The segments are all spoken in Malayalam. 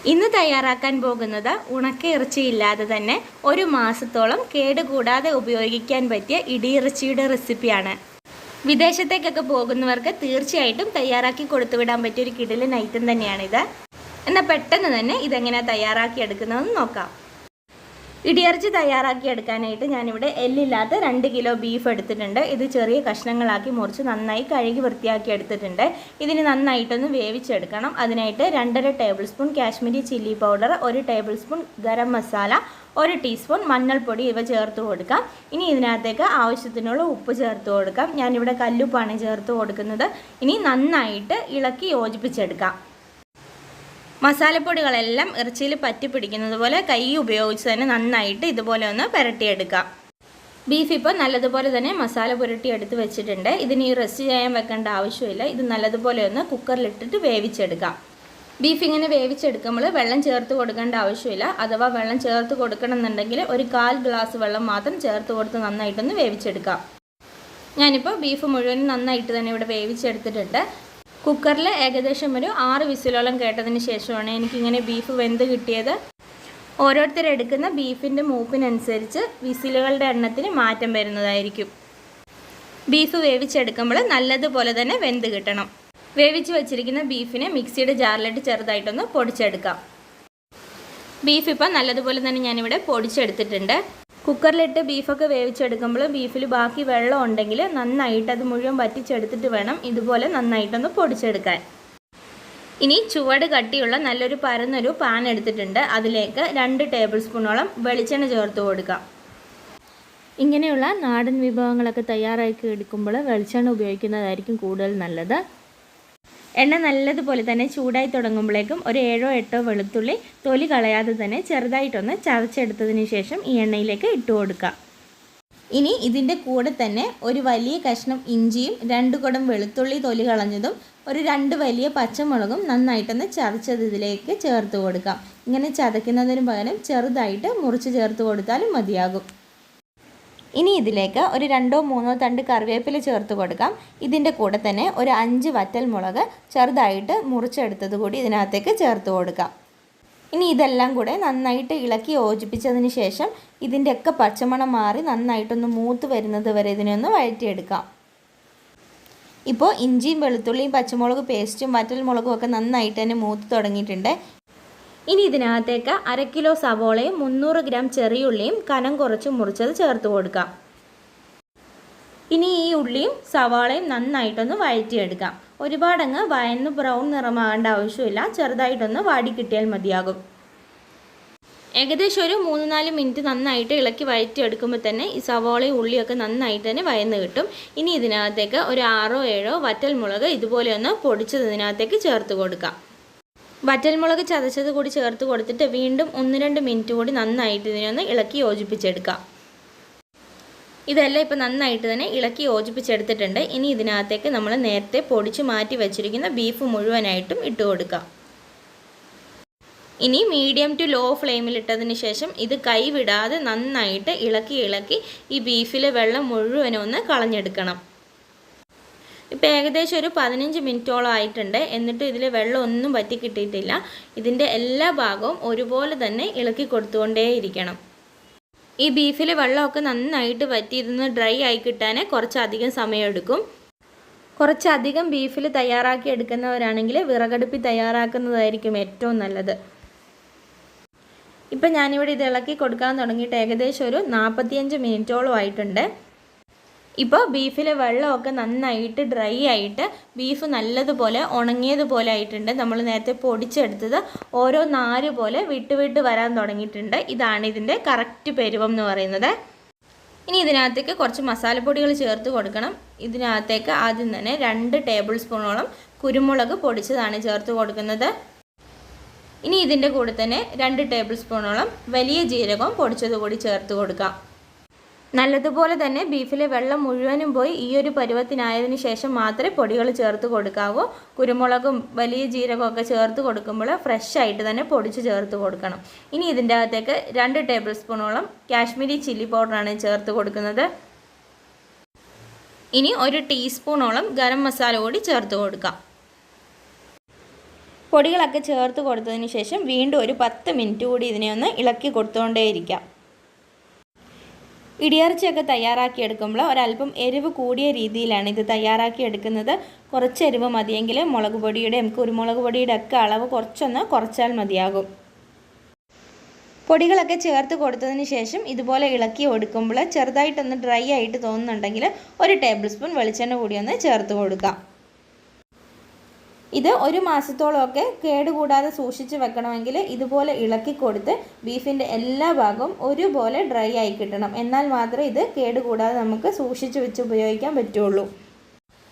ഇന്ന് തയ്യാറാക്കാൻ പോകുന്നത് ഉണക്ക ഇറച്ചിയില്ലാതെ തന്നെ ഒരു മാസത്തോളം കേടുകൂടാതെ ഉപയോഗിക്കാൻ പറ്റിയ ഇടിയിറച്ചിയുടെ റെസിപ്പിയാണ്. വിദേശത്തേക്കൊക്കെ പോകുന്നവർക്ക് തീർച്ചയായിട്ടും തയ്യാറാക്കി കൊടുത്തുവിടാൻ പറ്റിയ ഒരു കിടിലൻ ഐറ്റം തന്നെയാണിത്. എന്നാൽ പെട്ടെന്ന് തന്നെ ഇതെങ്ങനെയാണ് തയ്യാറാക്കി എടുക്കുന്നതെന്ന് നോക്കാം. ഇടിയിറച്ചി തയ്യാറാക്കി എടുക്കാനായിട്ട് ഞാനിവിടെ എല്ലില്ലാത്ത 2 കിലോ ബീഫ് എടുത്തിട്ടുണ്ട്. ഇത് ചെറിയ കഷ്ണങ്ങളാക്കി മുറിച്ച് നന്നായി കഴുകി വൃത്തിയാക്കി എടുത്തിട്ടുണ്ട്. ഇതിന് നന്നായിട്ടൊന്ന് വേവിച്ചെടുക്കണം. അതിനായിട്ട് 2.5 table spoon Kashmiri chilli powder, 1 table spoon garam masala, 1 teaspoon മഞ്ഞൾപ്പൊടി ഇവ ചേർത്ത് കൊടുക്കാം. ഇനി ഇതിനകത്തേക്ക് ആവശ്യത്തിനുള്ള ഉപ്പ് ചേർത്ത് കൊടുക്കാം. ഞാനിവിടെ കല്ലുപ്പാണ് ചേർത്ത് കൊടുക്കുന്നത്. ഇനി നന്നായിട്ട് ഇളക്കി യോജിപ്പിച്ചെടുക്കാം. മസാലപ്പൊടികളെല്ലാം ഇറച്ചിയിൽ പറ്റി പിടിക്കുന്നത് പോലെ കൈ ഉപയോഗിച്ച് തന്നെ നന്നായിട്ട് ഇതുപോലെ ഒന്ന് പുരട്ടിയെടുക്കാം. ബീഫ് ഇപ്പോൾ നല്ലതുപോലെ തന്നെ മസാല പുരട്ടി എടുത്ത് വെച്ചിട്ടുണ്ട്. ഇതിന് ഈ റെസ്റ്റ് ചെയ്യാൻ വെക്കേണ്ട ആവശ്യമില്ല. ഇത് നല്ലതുപോലെ ഒന്ന് കുക്കറിലിട്ടിട്ട് വേവിച്ചെടുക്കാം. ബീഫ് ഇങ്ങനെ വേവിച്ചെടുക്കുമ്പോൾ വെള്ളം ചേർത്ത് കൊടുക്കേണ്ട ആവശ്യമില്ല. അഥവാ വെള്ളം ചേർത്ത് കൊടുക്കണം എന്നുണ്ടെങ്കിൽ 1/4 ഗ്ലാസ് വെള്ളം മാത്രം ചേർത്ത് കൊടുത്ത് നന്നായിട്ടൊന്ന് വേവിച്ചെടുക്കാം. ഞാനിപ്പോൾ ബീഫ് മുഴുവനും നന്നായിട്ട് തന്നെ ഇവിടെ വേവിച്ചെടുത്തിട്ടുണ്ട്. കുക്കറിൽ ഏകദേശം ഒരു 6 വിസിലോളം കേട്ടതിന് ശേഷമാണ് എനിക്കിങ്ങനെ ബീഫ് വെന്ത് കിട്ടിയത്. ഓരോരുത്തരെടുക്കുന്ന ബീഫിൻ്റെ മൂപ്പിനനുസരിച്ച് വിസിലുകളുടെ എണ്ണത്തിന് മാറ്റം വരുന്നതായിരിക്കും. ബീഫ് വേവിച്ചെടുക്കുമ്പോൾ നല്ലതുപോലെ തന്നെ വെന്ത് കിട്ടണം. വേവിച്ച് വെച്ചിരിക്കുന്ന ബീഫിനെ മിക്സിയുടെ ജാറിലിട്ട് ചെറുതായിട്ടൊന്ന് പൊടിച്ചെടുക്കാം. ബീഫ് ഇപ്പം നല്ലതുപോലെ തന്നെ ഞാനിവിടെ പൊടിച്ചെടുത്തിട്ടുണ്ട്. കുക്കറിലിട്ട് ബീഫൊക്കെ വേവിച്ചെടുക്കുമ്പോൾ ബീഫിൽ ബാക്കി വെള്ളം ഉണ്ടെങ്കിൽ നന്നായിട്ട് അത് മുഴുവൻ വറ്റിച്ചെടുത്തിട്ട് വേണം ഇതുപോലെ നന്നായിട്ടൊന്ന് പൊടിച്ചെടുക്കാൻ. ഇനി ചുവട് കട്ടിയുള്ള നല്ലൊരു പരന്നൊരു പാൻ എടുത്തിട്ടുണ്ട്. അതിലേക്ക് 2 ടേബിൾ സ്പൂണോളം വെളിച്ചെണ്ണ ചേർത്ത് കൊടുക്കാം. ഇങ്ങനെയുള്ള നാടൻ വിഭവങ്ങളൊക്കെ തയ്യാറാക്കി എടുക്കുമ്പോൾ വെളിച്ചെണ്ണ ഉപയോഗിക്കുന്നതായിരിക്കും കൂടുതൽ നല്ലത്. എണ്ണ നല്ലതുപോലെ തന്നെ ചൂടായി തുടങ്ങുമ്പോഴേക്കും ഒരു 7-8 വെളുത്തുള്ളി തൊലി കളയാതെ തന്നെ ചെറുതായിട്ടൊന്ന് ചതച്ചെടുത്തതിന് ശേഷം ഈ എണ്ണയിലേക്ക് ഇട്ട് കൊടുക്കാം. ഇനി ഇതിൻ്റെ കൂടെ തന്നെ ഒരു വലിയ കഷ്ണം ഇഞ്ചിയും 2 കുടം വെളുത്തുള്ളി തൊലി കളഞ്ഞതും ഒരു 2 വലിയ പച്ചമുളകും നന്നായിട്ടൊന്ന് ചതച്ചത് ഇതിലേക്ക് ചേർത്ത് കൊടുക്കാം. ഇങ്ങനെ ചതയ്ക്കുന്നതിന് പകരം ചെറുതായിട്ട് മുറിച്ച് ചേർത്ത് കൊടുത്താലും മതിയാകും. ഇനി ഇതിലേക്ക് ഒരു 2-3 തണ്ട് കറിവേപ്പില ചേർത്ത് കൊടുക്കാം. ഇതിൻ്റെ കൂടെ തന്നെ ഒരു 5 വറ്റൽ മുളക് ചെറുതായിട്ട് മുറിച്ചെടുത്തത് കൂടി ഇതിനകത്തേക്ക് ചേർത്ത് കൊടുക്കാം. ഇനി ഇതെല്ലാം കൂടെ നന്നായിട്ട് ഇളക്കി യോജിപ്പിച്ചതിന് ശേഷം ഇതിൻ്റെയൊക്കെ പച്ചമണം മാറി നന്നായിട്ടൊന്ന് മൂത്ത് വരുന്നത് വരെ ഇതിനൊന്ന് വഴറ്റിയെടുക്കാം. ഇപ്പോൾ ഇഞ്ചിയും വെളുത്തുള്ളിയും പച്ചമുളക് പേസ്റ്റും വറ്റൽ മുളകും ഒക്കെ നന്നായിട്ട് തന്നെ മൂത്ത് തുടങ്ങിയിട്ടുണ്ട്. ഇനി ഇതിനകത്തേക്ക് 1/2 കിലോ സവോളയും 300 ഗ്രാം ചെറിയുള്ളിയും കനം കുറച്ച് മുറിച്ചത് ചേർത്ത് കൊടുക്കാം. ഇനി ഈ ഉള്ളിയും സവാളയും നന്നായിട്ടൊന്ന് വഴറ്റിയെടുക്കാം. ഒരുപാടങ്ങ് വയന്ന് ബ്രൗൺ നിറമാകേണ്ട ആവശ്യമില്ല. ചെറുതായിട്ടൊന്ന് വാടി കിട്ടിയാൽ മതിയാകും. ഏകദേശം ഒരു 3-4 മിനിറ്റ് നന്നായിട്ട് ഇളക്കി വഴറ്റിയെടുക്കുമ്പോൾ തന്നെ ഈ സവാളയും ഉള്ളിയൊക്കെ നന്നായിട്ട് തന്നെ വയന്ന് കിട്ടും. ഇനി ഇതിനകത്തേക്ക് ഒരു 6-7 വറ്റൽ മുളക് ഇതുപോലെ ഒന്ന് പൊടിച്ചത് ഇതിനകത്തേക്ക് ചേർത്ത് കൊടുക്കാം. വറ്റൽമുളക് ചതച്ചത് കൂടി ചേർത്ത് കൊടുത്തിട്ട് വീണ്ടും 1-2 മിനിറ്റ് കൂടി നന്നായിട്ട് ഇതിനൊന്ന് ഇളക്കി യോജിപ്പിച്ചെടുക്കാം. ഇതെല്ലാം ഇപ്പോൾ നന്നായിട്ട് തന്നെ ഇളക്കി യോജിപ്പിച്ചെടുത്തിട്ടുണ്ട്. ഇനി ഇതിനകത്തേക്ക് നമ്മൾ നേരത്തെ പൊടിച്ച് മാറ്റി വെച്ചിരിക്കുന്ന ബീഫ് മുഴുവനായിട്ടും ഇട്ട് കൊടുക്കാം. ഇനി മീഡിയം ടു ലോ ഫ്ലെയിമിൽ ഇട്ടതിന് ശേഷം ഇത് കൈവിടാതെ നന്നായിട്ട് ഇളക്കി ഈ ബീഫിലെ വെള്ളം മുഴുവനും ഒന്ന് കളഞ്ഞെടുക്കണം. ഇപ്പോൾ ഏകദേശം ഒരു 15 മിനിറ്റോളം ആയിട്ടുണ്ട്. എന്നിട്ട് ഇതിൽ വെള്ളം ഒന്നും വറ്റി കിട്ടിയിട്ടില്ല. ഇതിൻ്റെ എല്ലാ ഭാഗവും ഒരുപോലെ തന്നെ ഇളക്കി കൊടുത്തുകൊണ്ടേയിരിക്കണം. ഈ ബീഫിലെ വെള്ളമൊക്കെ നന്നായിട്ട് വറ്റി ഇതൊന്ന് ഡ്രൈ ആയി കിട്ടാൻ കുറച്ചധികം സമയമെടുക്കും. കുറച്ചധികം ബീഫിൽ തയ്യാറാക്കി എടുക്കുന്നവരാണെങ്കിൽ വിറകടുപ്പിൽ തയ്യാറാക്കുന്നതായിരിക്കും ഏറ്റവും നല്ലത്. ഇപ്പം ഞാനിവിടെ ഇത് ഇളക്കി കൊടുക്കാൻ തുടങ്ങിയിട്ട് ഏകദേശം ഒരു 45 മിനിറ്റോളം ആയിട്ടുണ്ട്. ഇപ്പോൾ ബീഫിലെ വെള്ളമൊക്കെ നന്നായിട്ട് ഡ്രൈ ആയിട്ട് ബീഫ് നല്ലതുപോലെ ഉണങ്ങിയതുപോലെ ആയിട്ടുണ്ട്. നമ്മൾ നേരത്തെ പൊടിച്ചെടുത്തത് ഓരോ നാര് പോലെ വിട്ട് വരാൻ തുടങ്ങിയിട്ടുണ്ട്. ഇതാണ് ഇതിൻ്റെ കറക്റ്റ് പരുവം എന്ന് പറയുന്നത്. ഇനി ഇതിനകത്തേക്ക് കുറച്ച് മസാലപ്പൊടികൾ ചേർത്ത് കൊടുക്കണം. ഇതിനകത്തേക്ക് ആദ്യം തന്നെ 2 ടേബിൾ സ്പൂണോളം കുരുമുളക് പൊടിച്ചതാണ് ചേർത്ത് കൊടുക്കുന്നത്. ഇനി ഇതിൻ്റെ കൂടെ തന്നെ 2 ടേബിൾ സ്പൂണോളം വലിയ ജീരകം പൊടിച്ചത് കൂടി ചേർത്ത് കൊടുക്കാം. നല്ലതുപോലെ തന്നെ ബീഫിലെ വെള്ളം മുഴുവനും പോയി ഈ ഒരു പരുവത്തിനായതിനു ശേഷം മാത്രമേ പൊടികൾ ചേർത്ത് കൊടുക്കാവൂ. കുരുമുളകും വലിയ ജീരകവും ഒക്കെ ചേർത്ത് കൊടുക്കുമ്പോൾ ഫ്രഷ് ആയിട്ട് തന്നെ പൊടിച്ച് ചേർത്ത് കൊടുക്കണം. ഇനി ഇതിൻ്റെ അകത്തേക്ക് 2 ടേബിൾ സ്പൂണോളം കാശ്മീരി ചില്ലി പൗഡറാണ് ചേർത്ത് കൊടുക്കുന്നത്. ഇനി 1 ടീസ്പൂണോളം ഗരം മസാല കൂടി ചേർത്ത് കൊടുക്കാം. പൊടികളൊക്കെ ചേർത്ത് കൊടുത്തതിന് ശേഷം വീണ്ടും ഒരു 10 മിനിറ്റ് കൂടി ഇതിനെ ഒന്ന് ഇളക്കി കൊടുത്തുകൊണ്ടേയിരിക്കാം. ഇടിയിറച്ചിയൊക്കെ തയ്യാറാക്കിയെടുക്കുമ്പോൾ ഒരല്പം എരിവ് കൂടിയ രീതിയിലാണ് ഇത് തയ്യാറാക്കിയെടുക്കുന്നത്. കുറച്ച് എരിവ് മതിയെങ്കിൽ മുളക് പൊടിയുടെയും കുരുമുളക് പൊടിയുടെ ഒക്കെ അളവ് കുറച്ചൊന്ന് കുറച്ചാൽ മതിയാകും. പൊടികളൊക്കെ ചേർത്ത് കൊടുത്തതിന് ശേഷം ഇതുപോലെ ഇളക്കി കൊടുക്കുമ്പോൾ ചെറുതായിട്ടൊന്ന് ഡ്രൈ ആയിട്ട് തോന്നുന്നുണ്ടെങ്കിൽ 1 ടേബിൾ സ്പൂൺ വെളിച്ചെണ്ണ കൂടി ഒന്ന് ചേർത്ത് കൊടുക്കാം. ഇത് 1 മാസത്തോളമൊക്കെ കേടുകൂടാതെ സൂക്ഷിച്ച് വെക്കണമെങ്കിൽ ഇതുപോലെ ഇളക്കി കൊടുത്ത് ബീഫിൻ്റെ എല്ലാ ഭാഗവും ഒരുപോലെ ഡ്രൈ ആയി കിട്ടണം. എന്നാൽ മാത്രമേ ഇത് കേടുകൂടാതെ നമുക്ക് സൂക്ഷിച്ച് വെച്ച് ഉപയോഗിക്കാൻ പറ്റുള്ളൂ.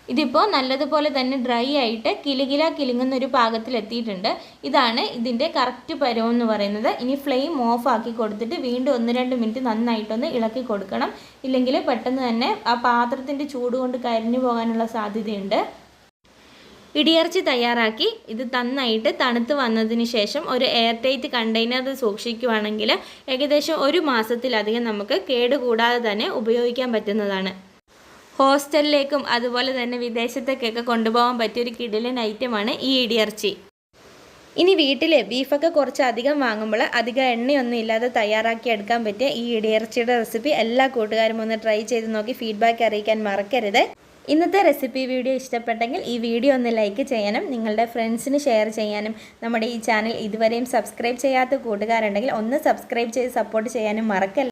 ഇതിപ്പോൾ നല്ലതുപോലെ തന്നെ ഡ്രൈ ആയിട്ട് കിലുകിലുങ്ങുന്ന ഒരു പാകത്തിലെത്തിയിട്ടുണ്ട്. ഇതാണ് ഇതിൻ്റെ കറക്റ്റ് പരുവം എന്ന് പറയുന്നത്. ഇനി ഫ്ലെയിം ഓഫ് ആക്കി കൊടുത്തിട്ട് വീണ്ടും 1-2 മിനിറ്റ് നന്നായിട്ടൊന്ന് ഇളക്കി കൊടുക്കണം. ഇല്ലെങ്കിൽ പെട്ടെന്ന് തന്നെ ആ പാത്രത്തിൻ്റെ ചൂട് കൊണ്ട് കരിഞ്ഞു പോകാനുള്ള സാധ്യതയുണ്ട്. ഇടിയിറച്ചി തയ്യാറാക്കി ഇത് നന്നായിട്ട് തണുത്ത് വന്നതിന് ശേഷം ഒരു എയർ ടൈറ്റ് കണ്ടെയ്നറിൽ സൂക്ഷിക്കുകയാണെങ്കിൽ ഏകദേശം 1 മാസത്തിലധികം നമുക്ക് കേടുകൂടാതെ തന്നെ ഉപയോഗിക്കാൻ പറ്റുന്നതാണ്. ഹോസ്റ്റലിലേക്കും അതുപോലെ തന്നെ വിദേശത്തേക്കൊക്കെ കൊണ്ടുപോകാൻ പറ്റിയൊരു കിടിലൻ ഐറ്റമാണ് ഈ ഇടിയിറച്ചി. ഇനി വീട്ടിൽ ബീഫൊക്കെ കുറച്ച് അധികം വാങ്ങുമ്പോൾ അധികം എണ്ണയൊന്നും ഇല്ലാതെ തയ്യാറാക്കി എടുക്കാൻ പറ്റിയ ഈ ഇടിയിറച്ചിയുടെ റെസിപ്പി എല്ലാ കൂട്ടുകാരും ഒന്ന് ട്രൈ ചെയ്ത് നോക്കി ഫീഡ്ബാക്ക് അറിയിക്കാൻ മറക്കരുത്. ഇന്നത്തെ റെസിപ്പി വീഡിയോ ഇഷ്ടപ്പെട്ടെങ്കിൽ ഈ വീഡിയോ ഒന്ന് ലൈക്ക് ചെയ്യാനും നിങ്ങളുടെ ഫ്രണ്ട്സിന് ഷെയർ ചെയ്യാനും നമ്മുടെ ഈ ചാനൽ ഇതുവരെയും സബ്സ്ക്രൈബ് ചെയ്യാത്ത കൂട്ടുകാരുണ്ടെങ്കിൽ ഒന്ന് സബ്സ്ക്രൈബ് ചെയ്ത് സപ്പോർട്ട് ചെയ്യാനും മറക്കല്ല.